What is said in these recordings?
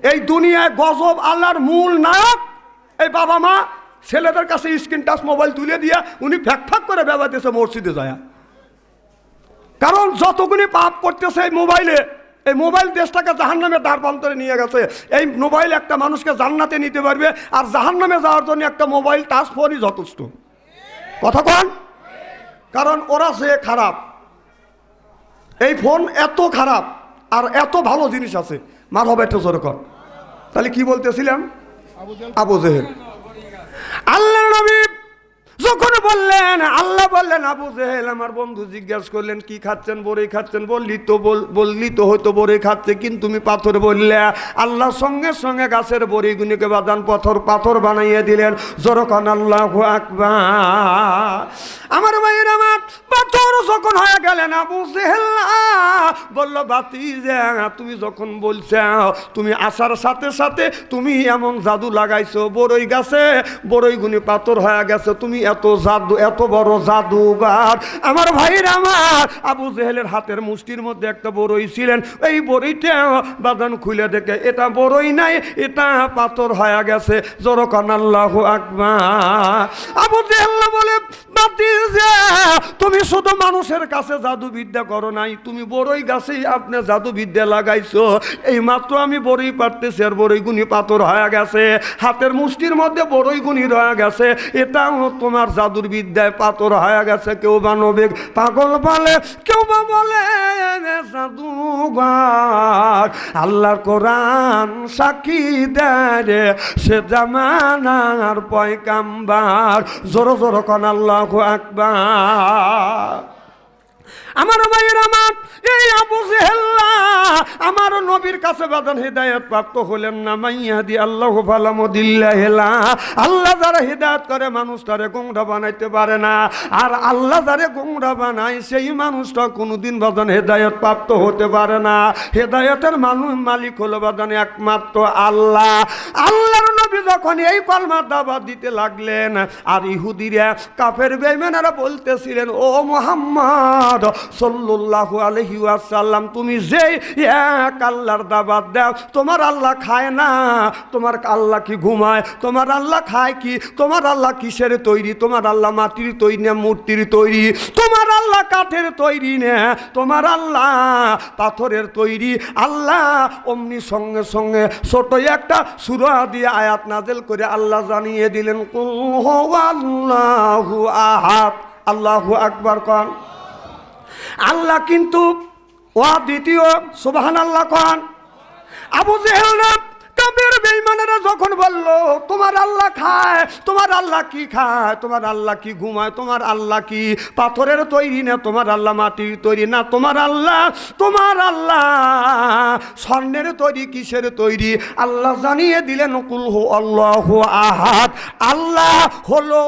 এই দুনিয়ায় গজব আল্লাহর মূল নায়ক এই বাবা মা ছেলেদের কাছে স্ক্রিন টাচ মোবাইল তুলে দিয়া উনি ফ্যাক ফ্যাক করে বেড়াতেছে মসজিদে যায়। কারণ যতগুলি পাপ করতেছে এই মোবাইলে, এই মোবাইল দেশটাকে জাহান্নামে দ্বার প্রান্তরে নিয়ে গেছে। এই মোবাইল একটা মানুষকে জান্নাতে নিতে পারবে, আর জাহান্নামে যাওয়ার জন্য একটা মোবাইল টাচ ফোনই যথেষ্ট। কথা কন? কারণ ওরা যে খারাপ, এই ফোন এত খারাপ আর এত ভালো জিনিস আছে। মার হবে একটু জোরে কর। তাহলে কি বলতেছিলাম? আবু জেহেল। আল্লাহ নবী যখন বললেন, আল্লাহ বললেন আবু জেহেল আমার বন্ধু জিজ্ঞেস করলেন কি খাচ্ছেন? বড়ই খাচ্ছেন। বললি তো হয়তো বড়ই খাচ্ছে, কিন্তু তুমি পাথর বললে। আল্লাহ সঙ্গে সঙ্গে গাছের বড়িগুলিকে বাদান পাথর বানাইয়ে দিলেন। যখন আল্লাহু আকবার। আমার ভাইয়ের আমার পাথর যখন হয়ে গেলেন, আবু জেহেল বলল ভাতিজা তুমি যখন বলছো, তুমি আসার সাথে সাথে তুমি এমন জাদু লাগাইছো, বড়ই গাছে বড়ইগুলি পাথর হয়ে গেছে। তুমি এত জাদু, এত বড় জাদুগার। আমার ভাইয়ের আমার আবু জেহেলের হাতের মুষ্টির মধ্যে একটা বড়ই ছিলেন। এই বড়ইটা বাদান খুলে দেখে এটা বড়ই নাই, এটা পাথর হয়ে গেছে। যখন আল্লাহু আকবার। আবু জেহেল বলে ভাতিজা তুমি শুধু মানুষের কাছে জাদুবিদ্যা করো নাই, তুমি বড়ই গাছেই আপনি জাদুবিদ্যা লাগাইছো। এই মাত্র আমি বড়ই পারতেছি আর বড়ইগুনি পাথর হয়ে গেছে। হাতের মুষ্টির মধ্যে বড়ইগুনি রয়ে গেছে, এটাও তোমার জাদুর বিদ্যায় পাথর হয়ে গেছে। কেউ বা নবী পাগল বলে, কেউ বা বলে জাদুঘর। আল্লাহর কোরআন সাক্ষী দেয় সে জামানার পয়গাম্বার। জোর জোর কোন আল্লাহু আকবার। আমার ভাইয়ের আমার এই আবু জেহেল আমার নবীর কাছে বাদান হিদায়াত প্রাপ্ত হলেন না। মাইয়াদি আল্লাহু ফালা মুদিল্লা লা। আল্লাহ যারা হিদায়াত করে মানুষ তারে গোমরা বানাইতে পারে না, আর আল্লাহ যারে গোমরা বানায় সেই মানুষটা কোনোদিন বাদান হিদায়াত প্রাপ্ত হতে পারে না। হিদায়াতের মালিক হলো বাদান একমাত্র আল্লাহ। আল্লাহর নবী যখন এই কলমার দাওয়াত দিতে লাগলেন, আর ইহুদিরা কাফের বেঈমানেরা বলতেছিলেন ও মুহাম্মদ সাল্লাল্লাহু আলাইহি ওয়াসাল্লাম তুমি যে এক আল্লাহর দাওয়াত দাও, তোমার আল্লাহ খায় না, তোমার আল্লাহ কি ঘুমায়? তোমার আল্লাহ খায় কি? তোমার আল্লাহ কিসের তৈরি? তোমার আল্লাহ মাটির তৈরি না মূর্তির তৈরি? তোমার আল্লাহ কাঠের তৈরি না, তোমার আল্লাহ পাথরের তৈরি? আল্লাহ অমনি সঙ্গে সঙ্গে ছোট একটা সূরা দিয়ে আয়াত নাযিল করে আল্লাহ জানিয়ে দিলেন কুল হুয়াল্লাহু আহাদ। আল্লাহু আকবার কোন। আল্লাহ কিন্তু দ্বিতীয়। সুবহানাল্লাহ কোন। আবু জেহেল কাফের বেঈমানেরা যখন বলল তোমার আল্লাহ খায়, তোমার আল্লাহ কি খায়? তোমার আল্লাহ কি ঘুমায়? তোমার আল্লাহ কি পাথরের তৈরি না? তোমার আল্লাহ মাটির তৈরি না? তোমার আল্লাহ স্বর্ণের তৈরি? কিসের তৈরি? আল্লাহ জানিয়ে দিলেন কুল হুয়াল্লাহু আহাদ। আল্লাহ হলো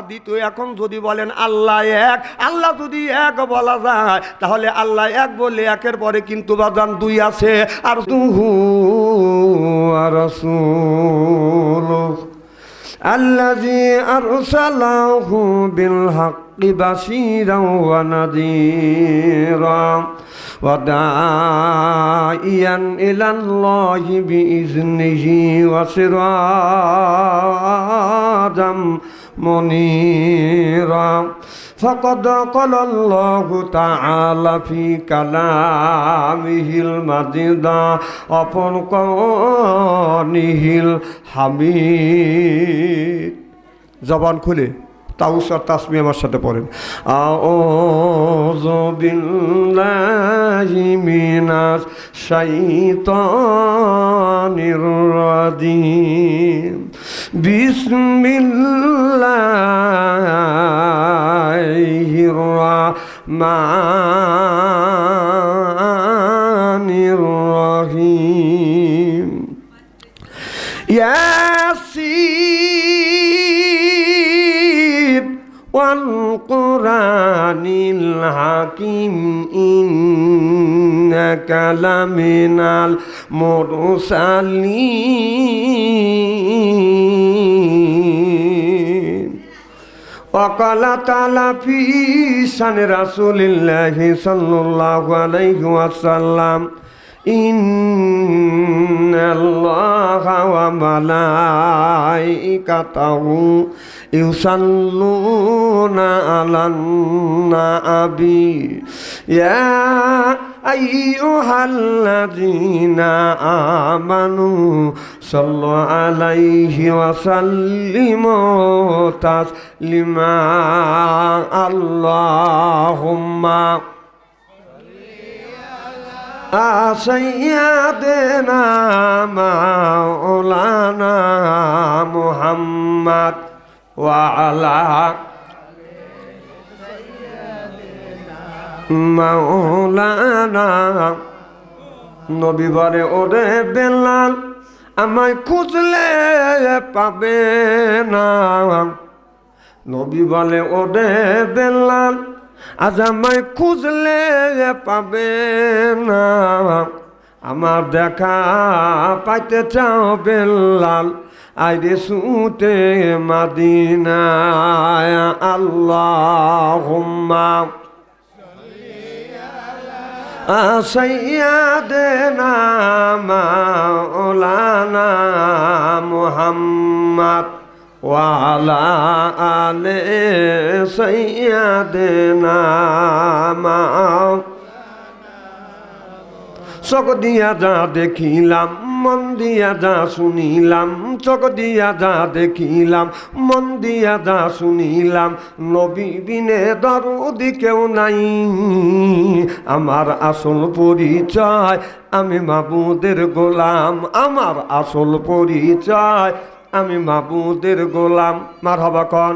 দ্বিতীয়। এখন যদি বলেন আল্লাহ এক, আল্লাহ যদি এক বলা যায় তাহলে আল্লাহ এক বললে একের পরে কিন্তু বাদান দুই আছে। আর ورسوله الذي أرسله بالحق بشيرا ونذيرا وداعيا إلى الله بإذنه وسراجا منيرا فقد قال الله تعالى في كلامه المجيد وفرقانه الحميد। জবান খুলে তাউসার তাসমি আমার সাথে পড়েন। আউযু বিল্লাহি মিনাশ শাইতানির রাজিম। বিসমিল্লাহির রাহমানির রহিম। ইয়াসিন ওয়াল কুরআনিল হাকিম ইন্নাকা লামিনাল মুরসালিন। وقال تعالى في شأن رسول الله صلى الله عليه وسلم ইন্নাল্লাহা ওয়া মালাইকাতাহু ইউসাল্লুনা আলান নাবী ইয়া আইয়ুহাল্লাযীনা আমানু সাল্লু আলাইহি ওয়া সাল্লিমু তাসলিমা আল্লাহুম্মা সাইয়্যিদিনা মাওলানা মুহাম্মদ ওয়া আলা মাওলানা নবী বলে ওরে বেলাল আমায় খুঁজলে পাবে না নবী বলে ওরে বেলাল আজ আমায় খুঁজলে পাবে না আমার দেখা পাইতে চাও বেলাল আইরে সুতে মাদিনায় আল্লাহুম্মা সাইয়্যিদিনা মাওলানা মুহাম্মদ ওয়া আলা আলি সাইয়্যিদিনা চোখ দিয়া যা দেখিলাম মন দিয়া যা শুনিলাম চোখ দিয়া যা দেখিলাম মন দিয়া যা শুনিলাম নবী বিনে দরদি কেউ নাই আমার আসল পরিচয় আমি মাবুদের গোলাম আমার আসল পরিচয় আমি মাবুদের গোলাম মারহাবা কোন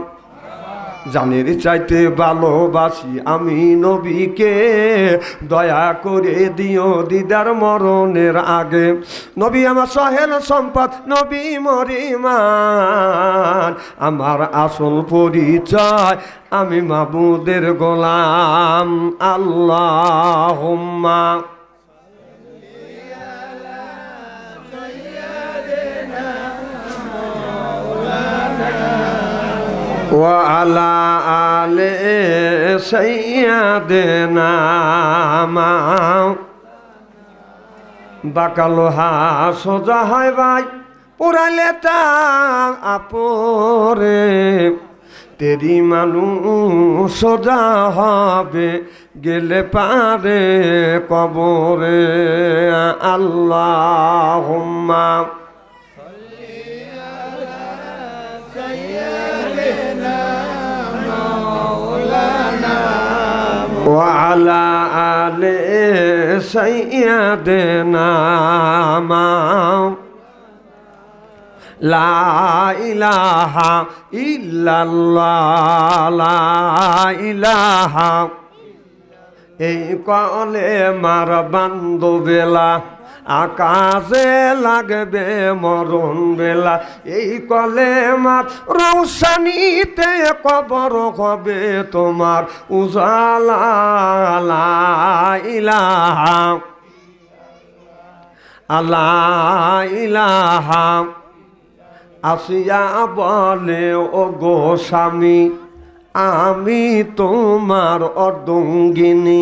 জানের চাইতে ভালোবাসি আমি নবীকে দয়া করে দিও দিদার মরণের আগে নবী আমার সহেল সম্পদ নবী মরিমান আমার আসল পরিচয় আমি মাবুদের গোলাম আল্লাহুম্মা ওয়া আলা আলি সাইয়্যিদিনা বাকালোহা সোজা হয় ভাই পুরাইলে তা আপরে তেরি মানুষ সোজা হবে গেলে পারে কবরে আল্লাহুম্মা ওয়া আলা আলি সাইয়্যিদিনা লা ইলাহা ইল্লাল্লাহ লা ইলাহা এই কলে মার বান্ধবেলা আকাশে লাগবে মরণ বেলা এই কলে মার রৌশনীতে কবর হবে তোমার উজালা লা ইলাহা আল্লাহ ইলাহা আসিয়া বলে ও গো স্বামী আমি তোমার অর্ধঙ্গিনী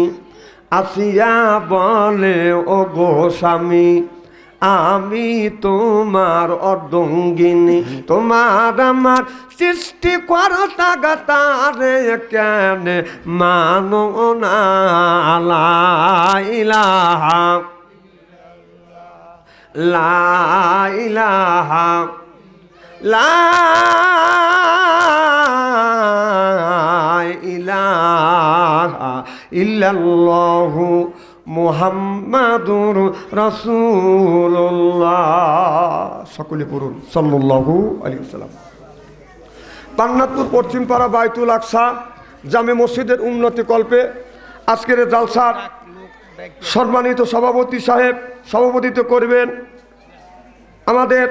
আসিয়া বলে ও গো স্বামী আমি তোমার অর্ধঙ্গিনী তোমার আমার সৃষ্টি করতা গাতারে কেন মানো না লা ইলাহা লা ইলাহা লা ইলাহা ইল্লাল্লাহু মুহাম্মাদুর রাসূলুল্লাহ সকলে পড়ুন সাল্লাল্লাহু আলাইহি ওয়াসাল্লাম। পান্নাতুর পশ্চিমপাড়া বাইতুল আকসা জামে মসজিদের উন্নতি কল্পে আজকের জালসার সম্মানিত সভাপতি সাহেব সভাপতিত্ব করবেন আমাদের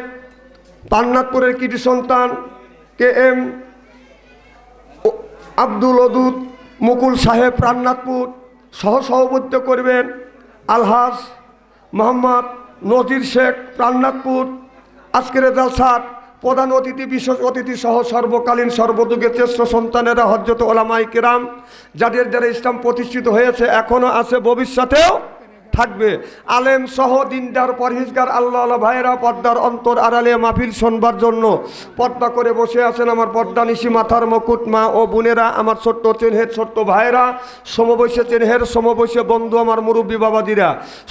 পান্নাতপুরের কৃতি সন্তান কে এম আব্দুল ওদুদ মুকুল সাহেব পান্নাতপুর সহ সভাপতিত্ব করবেন আলহাজ মোহাম্মদ নজির শেখ পান্নাতপুর আজকের জালসার প্রধান অতিথি বিশেষ অতিথি সহ সর্বকালীন সর্বযুগের শ্রেষ্ঠ সন্তানেরা হযরত ওলামায়ে কেরাম যাদের দ্বারা ইসলাম প্রতিষ্ঠিত হয়েছে এখনও আছে ভবিষ্যতেও থাকবে। আলেম সহ দিনদার পরহেজগার আল্লাহ ভাইয়েরা পর্দার অন্তর আড়ালে মাহফিল শোনবার জন্য পর্দা করে বসে আছেন আমার পর্দা নিশি মাথার মুকুট মা ও বোনেরা, আমার ছোট্ট চেনহের ছোট্ট ভাইয়েরা, সমবয়সে চেনহের সমবয়সে বন্ধু, আমার মুরব্বী বাবাজিরা,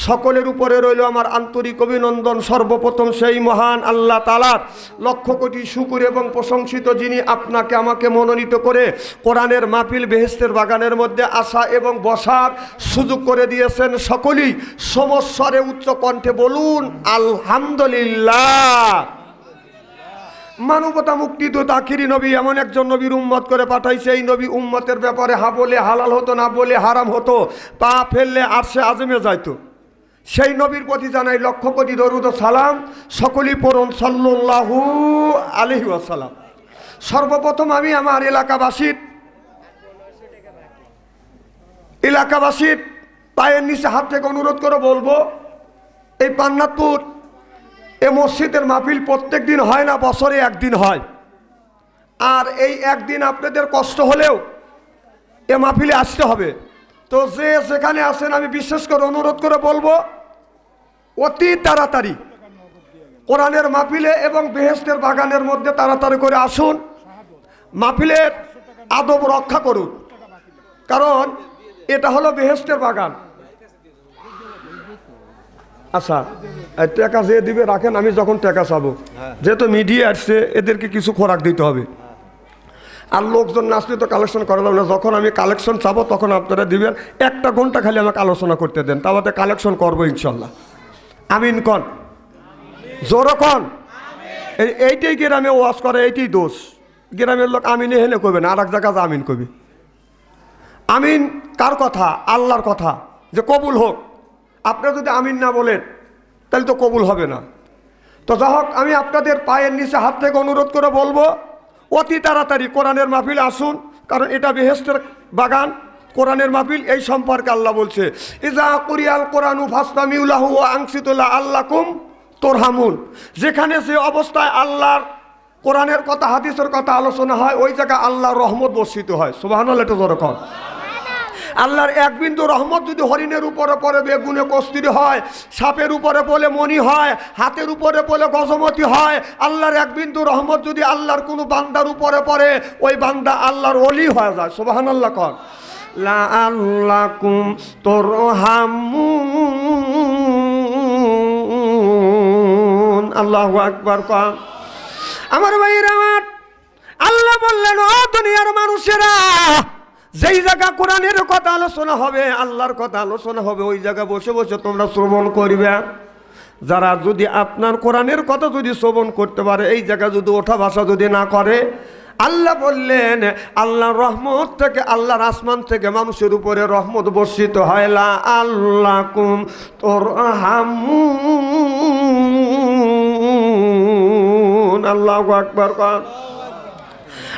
সকলের উপরে রইল আমার আন্তরিক অভিনন্দন। সর্বপ্রথম সেই মহান আল্লাহ তাআলার লক্ষ কোটি শুকর এবং প্রশংসিত, যিনি আপনাকে আমাকে মনোনীত করে কোরআনের মাহফিল বেহেশতের বাগানের মধ্যে আসা এবং বসার সুযোগ করে দিয়েছেন। সকলেই সমস্বরে উচ্চ কণ্ঠে বলুন আলহামদুলিল্লাহ। মানবতা মুক্তিদূত আখিরি নবী এমন একজন নবীর উম্মত করে পাঠাইছে, এই নবী উম্মতের ব্যাপারে হা বলে হালাল হতো, না বলে হারাম হতো, পা ফেললে আরশে আজমে যাইতো। সেই নবীর প্রতি জানাই লক্ষ কোটি দরুদ ও সালাম। সকলেই পড়ুন সাল্লাল্লাহু আলাইহি ওয়াসাল্লাম। সর্বপ্রথম আমি আমার এলাকাবাসীর পায়ের নিচে হাত থেকে অনুরোধ করে বলবো, এই পান্নাতপুর এ মসজিদের মাহফিল প্রত্যেক দিন হয় না, বছরে একদিন হয়। আর এই একদিন আপনাদের কষ্ট হলেও এ মাহফিলে আসতে হবে। তো যে যেখানে আছেন আমি বিশেষ করে অনুরোধ করে বলবো, অতি তাড়াতাড়ি কোরআনের মাহফিলে এবং বেহেশতের বাগানের মধ্যে তাড়াতাড়ি করে আসুন, মাহফিলের আদব রক্ষা করুন। কারণ এটা হলো বেহেশতের বাগান। আচ্ছা, টাকা যে দিবে রাখেন, আমি যখন টাকা চাবো, যেহেতু মিডিয়া আসছে এদেরকে কিছু খোরাক দিতে হবে। আর লোকজন নাচলে তো কালেকশন করা যাবে না। যখন আমি কালেকশন চাবো তখন আপনারা দিবেন। একটা ঘন্টা খালি আমাকে আলোচনা করতে দেন, তাহলে কালেকশন করবো ইনশাল্লাহ। আমিন কন, জোরো কন। এইটাই গ্রামে ওয়াজ করে, এইটাই দোষ। গ্রামের লোক আমিনে হেনে কইবে না, আর এক জায়গায় আমিন কবি। আমিন কার কথা? আল্লাহর কথা, যে কবুল হোক। আপনারা যদি আমিন না বলেন তাহলে তো কবুল হবে না। তো যা হোক, আমি আপনাদের পায়ের নিচে হাত থেকে অনুরোধ করে বলবো, অতি তাড়াতাড়ি কোরআনের মাহফিল আসুন। কারণ এটা বেহেশতের বাগান, কোরআনের মাহফিল। এই সম্পর্কে আল্লাহ বলছে, ইজা কুরিয়াল কোরআনু ফাসতামিউ লাহু ওয়া আনসিতু লাআল্লাকুম তুরহামুন। যেখানে যে অবস্থায় আল্লাহর কোরআনের কথা, হাদিসের কথা আলোচনা হয়, ওই জায়গায় আল্লাহর রহমত বর্ষিত হয়। সুবহানাল্লাহ, এটা জোরে কর। আল্লাহর এক বিন্দু রহমত যদি হরিণের উপরে পড়ে বেগুনে কস্তুরী হয়, সাপের উপরে পড়লে মণি হয়, হাতের উপরে পড়লে গজমতি হয়, আল্লাহর এক বিন্দু রহমত যদি আল্লাহর কোনো বান্দার উপরে পড়ে, ওই বান্দা আল্লাহর ওলি হয়ে যায়। সুবহানাল্লাহ কর। লাআল্লাকুম তুরহামুন। আল্লাহু আকবার কর। আমার ভাইরা, আমার আল্লাহ বললেন, ও দুনিয়ার মানুষেরা, যেই জায়গা কোরআনের কথা আলোচনা হবে, আল্লাহর কথা আলোচনা হবে, ওই জায়গা বসে বসে তোমরা শ্রবণ করবে। যারা যদি আপনার কোরআনের কথা যদি শ্রবণ করতে পারে, এই জায়গা যদি ওঠা ভাষা যদি না করে, আল্লাহ বললেন আল্লাহর রহমত থেকে, আল্লাহর আসমান থেকে মানুষের উপরে রহমত বর্ষিত হয়। লাআল্লাকুম তুরহামুন। আল্লাহু আকবার।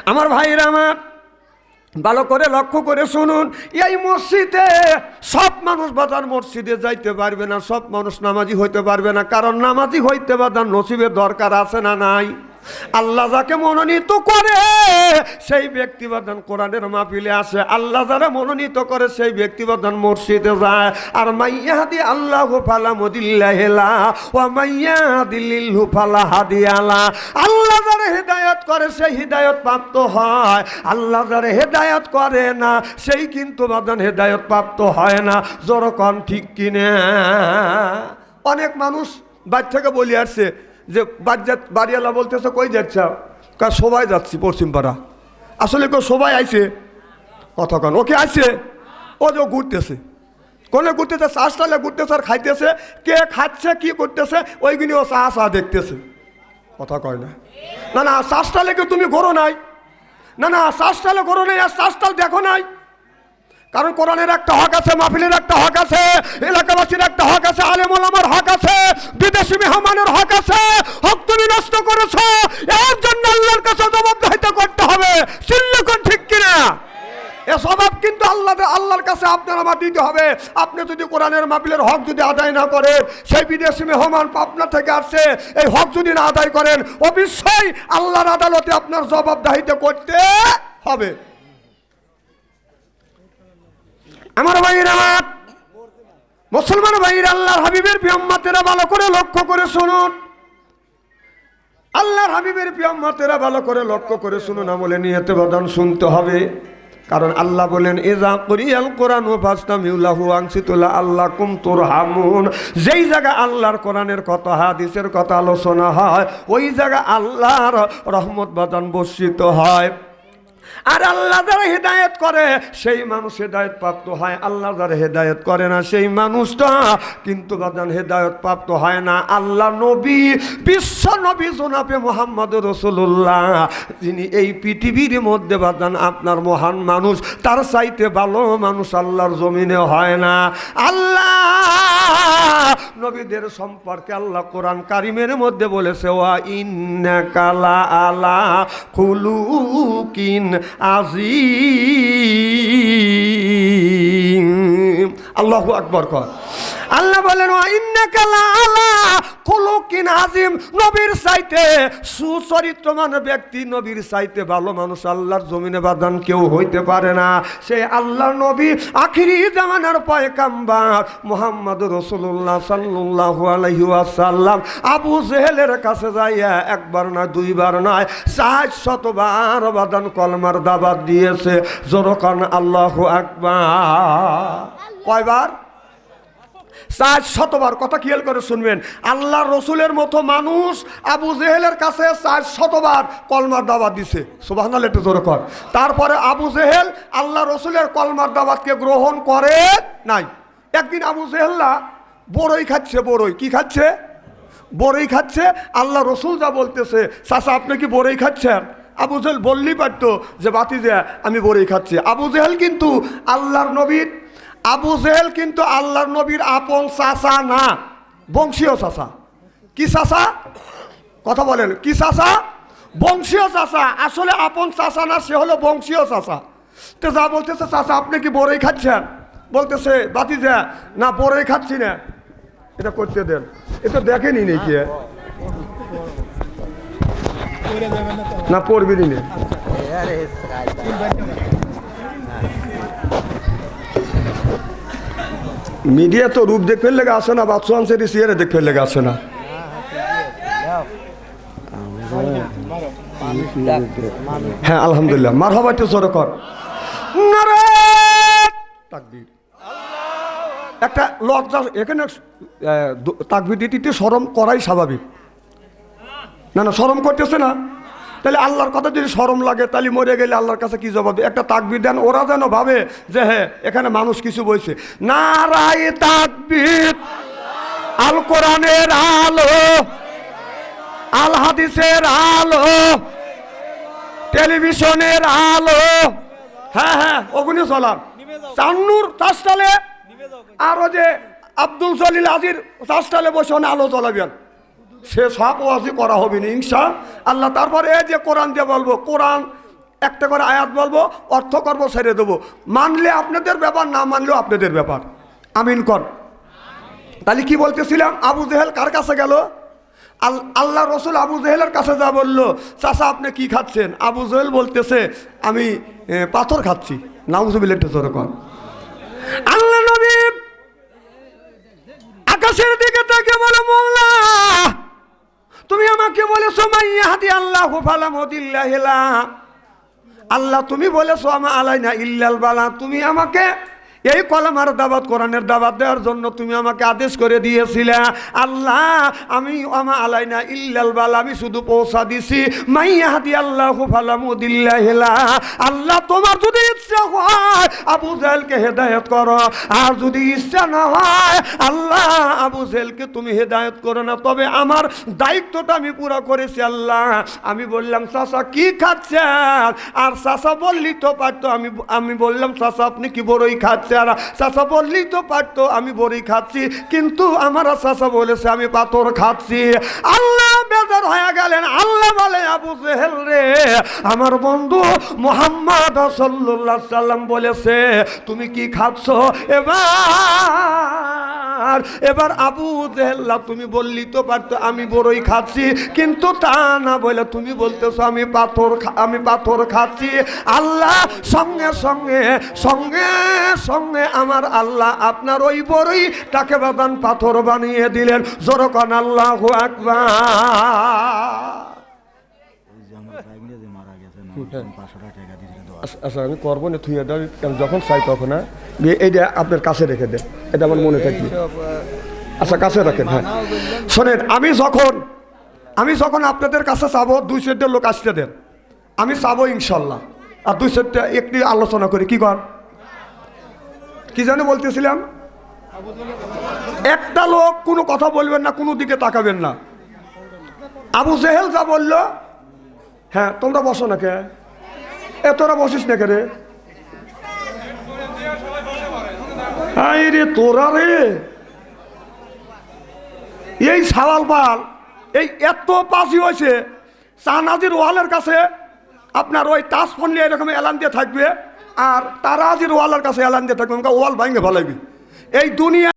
আমার ভাইরা, আমার ভালো করে লক্ষ্য করে শুনুন, এই মসজিদে সব মানুষ বাজার মসজিদে যাইতে পারবে না, সব মানুষ নামাজি হইতে পারবে না। কারণ নামাজি হইতে বাজার নসিবের দরকার আছে না নাই? আল্লাহ যাকে মনোনীত করে সেই ব্যক্তি বাদান কোরআনের মাহফিলে আসে। আল্লাহ যারা মনোনীত করে সেই ব্যক্তি বাদান মসজিদে যায়। আর মাইয়াহাদি আল্লাহু ফালা মুদিল্লাহি লাহু ওয়া মাইয়াদিল্লিহু ফালা হাদিয়া লাহু। আল্লাহ যারা হেদায়েত করে সেই হেদায়েত প্রাপ্ত হয়, আল্লাহ যারা হেদায়েত করে না সেই কিন্তু বাদান হেদায়েত প্রাপ্ত হয় না। যেরকম ঠিক কিনা? অনেক মানুষ বাড়ি থেকে বলে আসছে যে বাড়িওয়ালা বলতেছে কই যাচ্ছ? সবাই যাচ্ছি পশ্চিম পাড়া। আসলে কেউ সবাই আইছে কথা কন, ওকে আইছে, ও যে ঘুরতেছে, কোনে ঘুরতেছে, চাষটালে ঘুরতেছে আর খাইতেছে। কে খাচ্ছে কি করতেছে ওইগুলি ও চা দেখতেছে, কথা কয় না। না না, চাষটালে কেউ তুমি ঘোরো নাই, না না চাষটালে ঘোরো নাই, আর চাষটাল দেখো নাই। কারণ কোরআনের একটা হক আছে, মাহফিলের একটা হক আছে, এলাকাবাসীর একটা হক আছে, আলেম ওলামার হক আছে, বিদেশি মেহমানের হক আছে। হক তুমি নষ্ট করেছো, এর জন্য আল্লাহর কাছে জবাবদিহিতা করতে হবে। চিল্লাকন ঠিক কিনা? এ স্বভাব কিন্তু আল্লাহর কাছে আপনার আমার দিতে হবে। আপনি যদি কোরআনের মাহফিলের হক যদি আদায় না করেন, সেই বিদেশি মেহমান পাবনা থেকে আসছে, এই হক যদি না আদায় করেন, অবশ্যই আল্লাহর আদালতে আপনার জবাবদিহিতা করতে হবে। আমার ভাইয়ের, আমার মুসলমান ভাইরা, আল্লাহর হাবিবের প্রিয় উম্মতেরা ভালো করে লক্ষ্য করে শুনুন। আল্লাহর হাবিবের প্রিয় উম্মতেরা ভালো করে লক্ষ্য করে শুনুন, আমলে নিয়তে বাদান শুনতে হবে। কারণ আল্লাহ বলেন ইযা কুরিয়াল কুরআনু ফাসতামিউ লাহু ওয়ানসিতু লাআল্লাকুম তুরহামুন। যেই জায়গা আল্লাহর কোরআনের কথা, হাদিসের কথা আলোচনা হয়, ওই জায়গা আল্লাহর রহমত বাদান বর্ষিত হয়। আর আল্লাহ যারা হেদায়েত করে সেই মানুষ হেদায়েত প্রাপ্ত হয়, আল্লাহ যারা হেদায়েত করে না সেই মানুষটা কিন্তু বাদান হেদায়েত প্রাপ্ত হয় না। আল্লাহ নবী, বিশ্ব নবী জনাবে মুহাম্মদ রাসূলুল্লাহ, যিনি এই পৃথিবীর মধ্যে বাদান আপনার মহান মানুষ, তার চাইতে ভালো মানুষ আল্লাহর জমিনে হয় না। আল্লাহ নবীদের সম্পর্কে আল্লাহ কোরআন কারিমের মধ্যে বলেছে ওয়া ইন্নাকা লা আলা খুলুকিন আযীম। আল্লাহু আকবার কর। আল্লাহ বলেন ওয়া ইন্নাকা লা আলা খুলুকিন আযীম। নবীর চাইতে সুচরিত্রমান ব্যক্তি, নবীর চাইতে ভালো মানুষ আল্লাহর জমিনে বাদান কেউ হইতে পারে না। সে আল্লাহর নবী, আখিরি জামানার পয়গাম্বর মুহাম্মদুর রাসূলুল্লাহ সাল্লাল্লাহু আলাইহি ওয়াসাল্লাম আবু জেহেলের কাছে যাইয়া একবার না দুইবার নয় 400 বার বাদান কলমার দাওয়াত দিয়েছে। জোরকান আল্লাহু আকবার। কয়বার? 400 বার। কথা খেয়াল করে শুনবেন। আল্লাহর রসুলের মতো মানুষ আবু জেহেলের কাছে 400 বার কলমার দাওয়াত দিছে। সুবহানাল্লাহ, একটু জোরে কর। তারপরে আবু জেহেল আল্লাহ রসুলের কলমার দাওয়াতকে গ্রহণ করে নাই। একদিন আবু জেহেল্লা বড়ই খাচ্ছে। বড়ই কি খাচ্ছে? বড়ই খাচ্ছে। আল্লাহ রসুল যা বলতেছে, চাচা আপনি কি বড়ই খাচ্ছেন? আবু জেহেল বললেই পারতো যে বাতিজা আমি বড়ই খাচ্ছি। আবু জেহেল কিন্তু আল্লাহর নবীর আপন চাচা না, বংশীয় চাচা। কি চাচা? কথা বলেন, কি চাচা? বংশীয় চাচা। আসলে আপন চাচা না, সে হলো বংশীয় চাচা। তো যা বলতেছে, চাচা আপনি কি বড়ই খাচ্ছেন? বলতেছে বাতিজা না বড়ই খাচ্ছি না। এটা করতে দেন, এটা দেখেনি নাকি না পড়বি নি? মিডিয়া তো রূপ দেখতে লেগে আসে না, বাদশাহ আনসারী সিয়ারে দেখতে লেগে আসে না। হ্যাঁ আলহামদুলিল্লাহ, মারহাবা, একটু জোরে কর। নারে তাকবীর। একটা লজ্জা এখানে তাকবীর দিতে শরম করাই স্বাভাবিক। না না, শরম করতেছে না। তাহলে আল্লাহর কথা যদি শরম লাগে তাহলে মরে গেলে আল্লাহর কাছে কি জবাব? একটা তাকবীর দেন, ওরা যেন ভাবে যে হ্যাঁ এখানে মানুষ কিছু বলছে। নারায়ে তাকবীর। আল কোরআনের আলো, আল হাদিসের আলো, টেলিভিশনের আলো, হ্যাঁ হ্যাঁ ওগুলো চলাম। চান্নুর চাষটালে আরো যে আব্দুল জলিল আজির চাষটালে বসে আলো জ্বলাবেন, সে সব ওয়াজি করা হবে না ইনশা আল্লাহ। তারপরে এই যে কোরআন দিয়ে বলবো, কোরআন একটা করে আয়াত বলবো, অর্থ করবো, ছেড়ে দেবো। মানলে আপনাদের ব্যাপার, না মানলেও আপনাদের ব্যাপার। আমিন কর। তাহলে কি বলতেছিলাম? আবু জেহেল কার কাছে গেল? আল্লাহ রসুল আবু জেহেলের কাছে যা বললো, চাচা আপনি কি খাচ্ছেন? আবু জেহেল বলতেছে আমি পাথর খাচ্ছি। নাউজুবিল্লাহ, একটু জোরে কর। আল্লাহ নবী আকাশের দিকে তাকে বলে মওলা তুমি আমাকে বলেছো মাইয়াহদি আল্লাহু ফালা মুদিল্লা লাহু। আল্লাহ তুমি বলেছো আমা আলাইনা ইল্লাল বালা। তুমি আমাকে এই কলমার দাওয়াত, কোরআনের দাওয়াত দেওয়ার জন্য তুমি আমাকে আদেশ করে দিয়েছিলে। আল্লাহ আমি আমা আলাইনা ইল্লাল বালা, আমি শুধু পৌঁছা দিছি। মাইয়াহদি আল্লাহু ফালা মুদিল্লা লাহু। আল্লাহ তোমার যদি ইচ্ছা হয় আবু জেহেলকে হেদায়েত করো, আর যদি ইচ্ছা না হয় আল্লাহ আবু জেহেলকে তুমি হেদায়েত করো না। তবে আমার দায়িত্বটা আমি পুরো করেছি আল্লাহ। আমি বললাম চাচা কি খাচ্ছেন? আর চাচা বললি তো পারতো, আমি বললাম চাচা আপনি কি বড়ই খাচ্ছেন? আর চাচা বললেই তো পারতো আমি বড়ি খাচ্ছি, কিন্তু আমার চাচা বলেছে আমি পাথর খাচ্ছি। আল্লাহ বেজার হয়ে গেলেন। আল্লাহ বলে আবু জেহেল রে, আমার বন্ধু মুহাম্মদ সাল্লাল্লাহু আলাইহি সাল্লাম বলেছে তুমি কি খাচ্ছ? এবার আমার। এবার আবু জেহেল্লা তুমি বললি তো পারতো আমি বড়ই খাচ্ছি, কিন্তু তা না বলে তুমি বলতেছো আমি পাথর খাচ্ছি। আল্লাহ সঙ্গে সঙ্গে সঙ্গে সঙ্গে আমার আল্লাহ আপনার ওই বড়ই তাকে বাদান পাথর বানিয়ে দিলেন। জোরকান আল্লাহু আকবার। আচ্ছা আমি করবো না, তুই এটা যখন চাই তখন। হ্যাঁ এইটা আপনার কাছে রেখে দেন, এটা আমার মনে থাকবে। আচ্ছা কাছে রাখেন। হ্যাঁ শোনেন, আমি যখন আপনাদের কাছে চাবো 200 লোক আসতে দেন, আমি চাবো ইনশাল্লাহ। আর 200 একটি আলোচনা করি, কি কর কি জানে বলতেছিলাম, একটা লোক কোনো কথা বলবেন না, কোনো দিকে তাকাবেন না। আবু জেহেল যা বললো, হ্যাঁ তোমরা বসো না কে, তোরা বসিস না কে রে, রে তোরা রে এই সাওয়াল পাল এই এত পাশি হয়েছে। চানাজির ওয়ালের কাছে আপনার ওই তাস ফোনলে এরকম এলান দিয়ে থাকবে, আর তারাজির ওয়ালের কাছে এলান দিয়ে থাকবে, ওয়াল ভাঙে ফেলাইবি। এই দুনিয়া